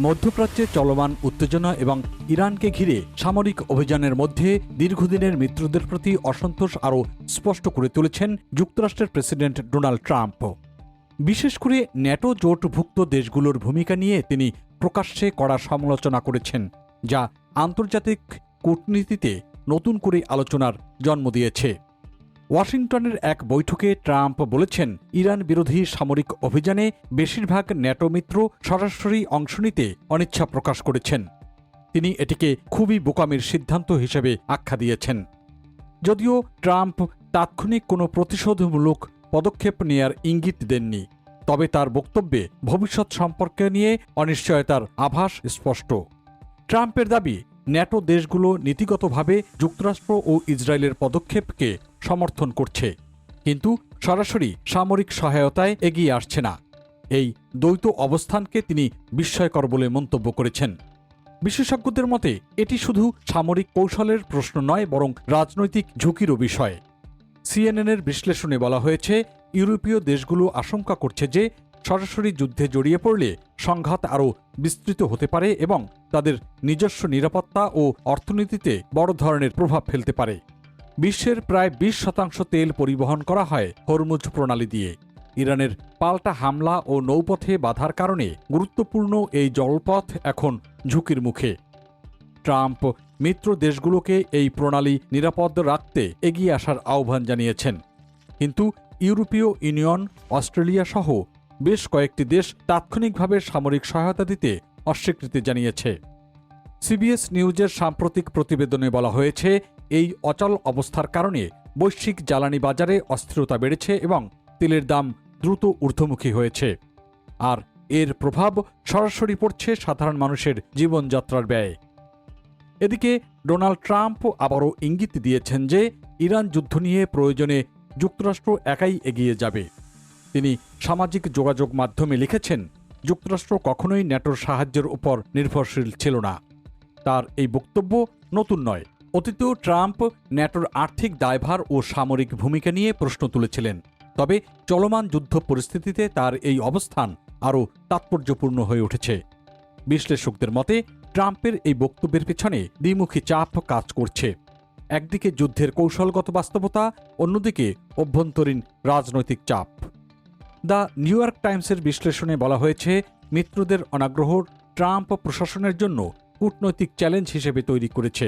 মধ্যপ্রাচ্যে চলমান উত্তেজনা এবং ইরানকে ঘিরে সামরিক অভিযানের মধ্যে দীর্ঘদিনের মিত্রদের প্রতি অসন্তোষ আরও স্পষ্ট করে তুলেছেন যুক্তরাষ্ট্রের প্রেসিডেন্ট ডোনাল্ড ট্রাম্প। বিশেষ করে ন্যাটো জোটভুক্ত দেশগুলোর ভূমিকা নিয়ে তিনি প্রকাশ্যে কড়া সমালোচনা করেছেন, যা আন্তর্জাতিক কূটনীতিতে নতুন করে আলোচনার জন্ম দিয়েছে। ওয়াশিংটনের এক বৈঠকে ট্রাম্প বলেছেন, ইরান বিরোধী সামরিক অভিযানে বেশিরভাগ ন্যাটো মিত্র সরাসরি অংশ নিতে অনিচ্ছা প্রকাশ করেছেন। তিনি এটিকে খুবই বোকামির সিদ্ধান্ত হিসেবে আখ্যা দিয়েছেন। যদিও ট্রাম্প তাৎক্ষণিক কোনো প্রতিশোধমূলক পদক্ষেপ নেয়ার ইঙ্গিত দেননি, তবে তার বক্তব্যে ভবিষ্যৎ সম্পর্কে নিয়ে অনিশ্চয়তার আভাস স্পষ্ট। ট্রাম্পের দাবি, ন্যাটো দেশগুলো নীতিগতভাবে যুক্তরাষ্ট্র ও ইসরায়েলের পদক্ষেপকে সমর্থন করছে, কিন্তু সরাসরি সামরিক সহায়তায় এগিয়ে আসছে না। এই দ্বৈত অবস্থানকে তিনি বিস্ময়কর বলে মন্তব্য করেছেন। বিশেষজ্ঞদের মতে এটি শুধু সামরিক কৌশলের প্রশ্ন নয়, বরং রাজনৈতিক ঝুঁকিরও বিষয়। সিএনএনের বিশ্লেষণে বলা হয়েছে, ইউরোপীয় দেশগুলো আশঙ্কা করছে যে সরাসরি যুদ্ধে জড়িয়ে পড়লে সংঘাত আরও বিস্তৃত হতে পারে এবং তাদের নিজস্ব নিরাপত্তা ও অর্থনীতিতে বড় ধরনের প্রভাব ফেলতে পারে। বিশ্বের প্রায় 20% তেল পরিবহন করা হয় হরমুজ প্রণালী দিয়ে। ইরানের পাল্টা হামলা ও নৌপথে বাধার কারণে গুরুত্বপূর্ণ এই জলপথ এখন ঝুঁকির মুখে। ট্রাম্প মিত্র দেশগুলোকে এই প্রণালী নিরাপদ রাখতে এগিয়ে আসার আহ্বান জানিয়েছেন, কিন্তু ইউরোপীয় ইউনিয়ন, অস্ট্রেলিয়া সহ বেশ কয়েকটি দেশ তাৎক্ষণিকভাবে সামরিক সহায়তা দিতে অস্বীকৃতি জানিয়েছে। সিবিএস নিউজের সাম্প্রতিক প্রতিবেদনে বলা হয়েছে, এই অচল অবস্থার কারণে বৈশ্বিক জ্বালানি বাজারে অস্থিরতা বেড়েছে এবং তেলের দাম দ্রুত ঊর্ধ্বমুখী হয়েছে। আর এর প্রভাব সরাসরি পড়ছে সাধারণ মানুষের জীবনযাত্রার ব্যয়ে। এদিকে ডোনাল্ড ট্রাম্প আবারও ইঙ্গিত দিয়েছেন যে ইরান যুদ্ধ নিয়ে প্রয়োজনে যুক্তরাষ্ট্র একাই এগিয়ে যাবে। তিনি সামাজিক যোগাযোগ মাধ্যমে লিখেছেন, যুক্তরাষ্ট্র কখনোই ন্যাটোর সাহায্যের উপর নির্ভরশীল ছিল না। তার এই বক্তব্য নতুন নয়। অতীতেও ট্রাম্প ন্যাটোর আর্থিক দায়ভার ও সামরিক ভূমিকা নিয়ে প্রশ্ন তুলেছিলেন, তবে চলমান যুদ্ধ পরিস্থিতিতে তার এই অবস্থান আরও তাৎপর্যপূর্ণ হয়ে উঠেছে। বিশ্লেষকদের মতে ট্রাম্পের এই বক্তব্যের পেছনে দ্বিমুখী চাপ কাজ করছে। একদিকে যুদ্ধের কৌশলগত বাস্তবতা, অন্যদিকে অভ্যন্তরীণ রাজনৈতিক চাপ। দ্য নিউ ইয়র্ক টাইমসের বিশ্লেষণে বলা হয়েছে, মিত্রদের অনাগ্রহ ট্রাম্প প্রশাসনের জন্য কূটনৈতিক চ্যালেঞ্জ হিসেবে তৈরি করেছে,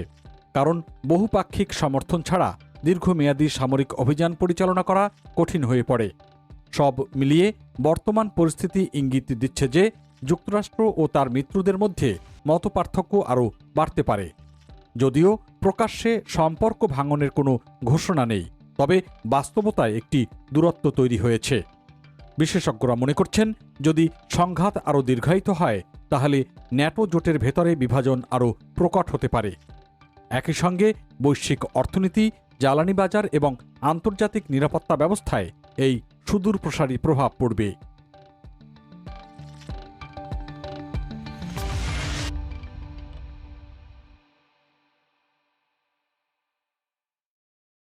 কারণ বহুপাক্ষিক সমর্থন ছাড়া দীর্ঘমেয়াদী সামরিক অভিযান পরিচালনা করা কঠিন হয়ে পড়ে। সব মিলিয়ে বর্তমান পরিস্থিতি ইঙ্গিত দিচ্ছে যে যুক্তরাষ্ট্র ও তার মিত্রদের মধ্যে মতপার্থক্য আরও বাড়তে পারে। যদিও প্রকাশ্যে সম্পর্ক ভাঙনের কোনো ঘোষণা নেই, তবে বাস্তবতায় একটি দূরত্ব তৈরি হয়েছে। বিশেষজ্ঞরা মনে করছেন, যদি সংঘাত আরও দীর্ঘায়িত হয় তাহলে ন্যাটো জোটের ভেতরে বিভাজন আরও প্রকট হতে পারে। একই সঙ্গে বৈশ্বিক অর্থনীতি, জ্বালানি বাজার এবং আন্তর্জাতিক নিরাপত্তা ব্যবস্থায় এই সুদূরপ্রসারী প্রভাব পড়বে।